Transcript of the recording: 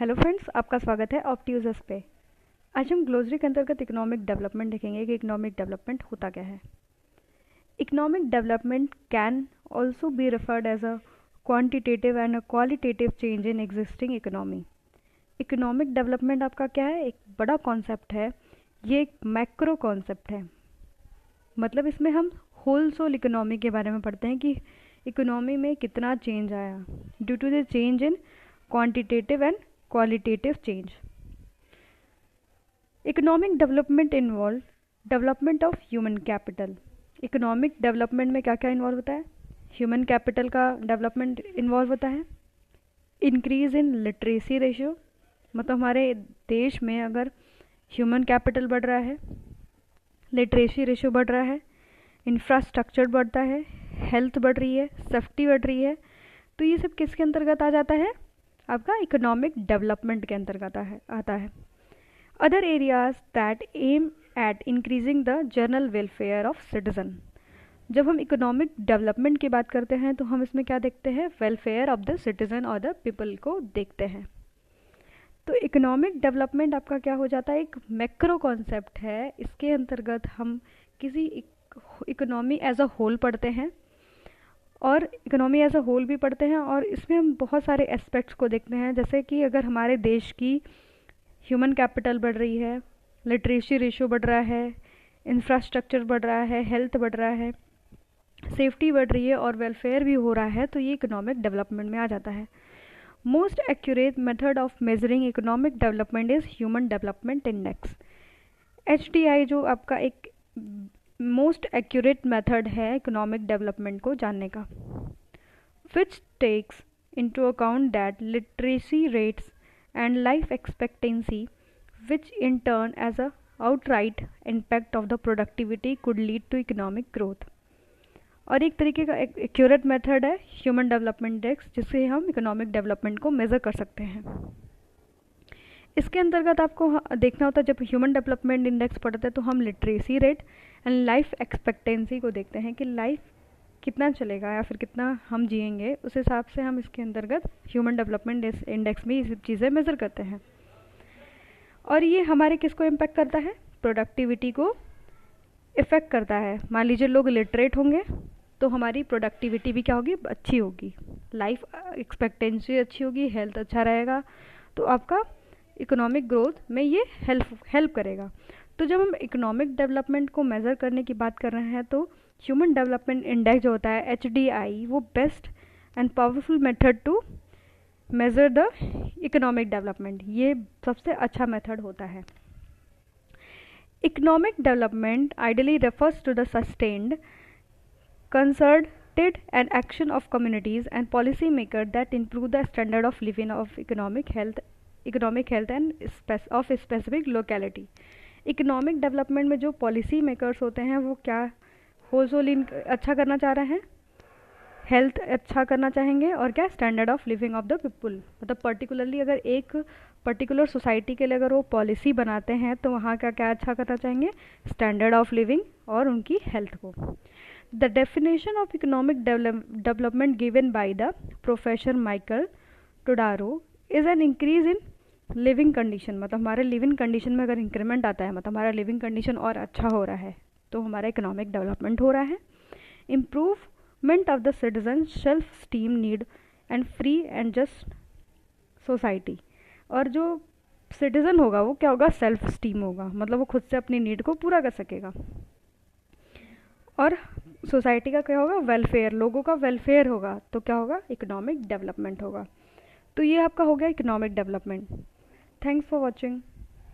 Hello friends, आपका स्वागत है ऑप्टियूजर्स पे। आज हम ग्लोसरी के अंतर्गत इकोनॉमिक डेवलपमेंट देखेंगे कि इकोनॉमिक डेवलपमेंट होता क्या है। Economic development can also be referred as a quantitative and a qualitative change in existing economy. Economic development आपका क्या है, एक बड़ा कॉन्सेप्ट है, ये एक मैक्रो कॉन्सेप्ट है। मतलब इसमें हम होल सोल इकोनॉमी के बारे में पढ़ते हैं कि इकोनॉमी में कितना चेंज आया due to the change in quantitative and qualitative change. Economic development involve development of human capital. Economic development में क्या क्या इन्वॉल्व होता है? ह्यूमन कैपिटल का डेवलपमेंट इन्वॉल्व होता है। इंक्रीज इन लिटरेसी रेशियो, मतलब हमारे देश में अगर ह्यूमन कैपिटल बढ़ रहा है, लिटरेसी रेशियो बढ़ रहा है, इंफ्रास्ट्रक्चर बढ़ता है, हेल्थ बढ़ रही है, सेफ्टी बढ़ रही है, तो ये सब किसके अंतर्गत आ जाता है? आपका इकोनॉमिक डेवलपमेंट के अंतर्गत आता है। Other areas that aim at increasing the general welfare of citizen. जब हम इकोनॉमिक डेवलपमेंट की बात करते हैं तो हम इसमें क्या देखते हैं? वेलफेयर ऑफ द सिटीजन और द पीपल को देखते हैं। तो इकोनॉमिक डेवलपमेंट आपका क्या हो जाता है? एक मैक्रो कॉन्सेप्ट है। इसके अंतर्गत हम किसी इकोनॉमी एज अ होल पढ़ते हैं और इकोनॉमी एज अ होल भी पढ़ते हैं, और इसमें हम बहुत सारे एस्पेक्ट्स को देखते हैं। जैसे कि अगर हमारे देश की ह्यूमन कैपिटल बढ़ रही है, लिटरेसी रेशियो बढ़ रहा है, इंफ्रास्ट्रक्चर बढ़ रहा है, हेल्थ बढ़ रहा है, सेफ्टी बढ़ रही है और वेलफेयर भी हो रहा है, तो ये इकोनॉमिक डेवलपमेंट में आ जाता है। Most accurate method of measuring economic development is human development index. HDI जो आपका एक मोस्ट एक्यूरेट मेथड है इकोनॉमिक डेवलपमेंट को जानने का, which takes into account that literacy rates and life expectancy, which in turn as a outright impact of the productivity could lead to economic growth. और एक तरीके का एक्यूरेट मेथड है human development index, जिससे हम इकोनॉमिक डेवलपमेंट को measure कर सकते हैं। इसके अंतर्गत आपको देखना होता है, जब ह्यूमन डेवलपमेंट इंडेक्स पढ़ते हैं तो हम literacy rate and life expectancy को देखते हैं कि लाइफ कितना चलेगा या फिर कितना हम जिएंगे, उस हिसाब से हम इसके अंतर्गत ह्यूमन डेवलपमेंट इंडेक्स में ये सब चीज़ें मेज़र करते हैं। और ये हमारे किसको इम्पेक्ट करता है? प्रोडक्टिविटी को इफ़ेक्ट करता है। मान लीजिए लोग लिटरेट होंगे तो हमारी प्रोडक्टिविटी भी क्या होगी? अच्छी होगी, लाइफ एक्सपेक्टेंसी अच्छी होगी, हेल्थ अच्छा रहेगा, तो आपका इकोनॉमिक ग्रोथ में ये हेल्प करेगा। तो जब हम इकोनॉमिक डेवलपमेंट को मेज़र करने की बात कर रहे हैं तो ह्यूमन डेवलपमेंट इंडेक्स जो होता है HDI, वो best and powerful method to measure the economic development, ये सबसे अच्छा मेथड होता है। Economic development ideally refers to the sustained concerted and action of communities and policy makers that improve the standard of living of economic health and of specific locality। Economic development में जो policy makers होते हैं वो क्या whole अच्छा करना चाह रहे हैं? हेल्थ अच्छा करना चाहेंगे और क्या? Standard of living of the people. मतलब पर्टिकुलरली अगर एक पर्टिकुलर सोसाइटी के लिए अगर वो पॉलिसी बनाते हैं तो वहाँ का क्या अच्छा करना चाहेंगे? स्टैंडर्ड ऑफ लिविंग और उनकी हेल्थ को। The definition of economic development given by the Professor Michael Todaro is an increase in living condition। मतलब हमारे लिविंग कंडीशन में अगर इंक्रीमेंट आता है, मतलब हमारा लिविंग कंडीशन और अच्छा हो रहा है, तो हमारा इकोनॉमिक डेवलपमेंट हो रहा है। Improvement of the citizen self esteem need and free and just society. और जो सिटीजन होगा वो क्या होगा? सेल्फ स्टीम होगा, मतलब वो खुद से अपनी नीड को पूरा कर सकेगा। और सोसाइटी का क्या होगा? वेलफेयर, लोगों का वेलफेयर होगा, तो क्या होगा? इकोनॉमिक डेवलपमेंट होगा। तो ये आपका हो गया economic development. Thanks for watching.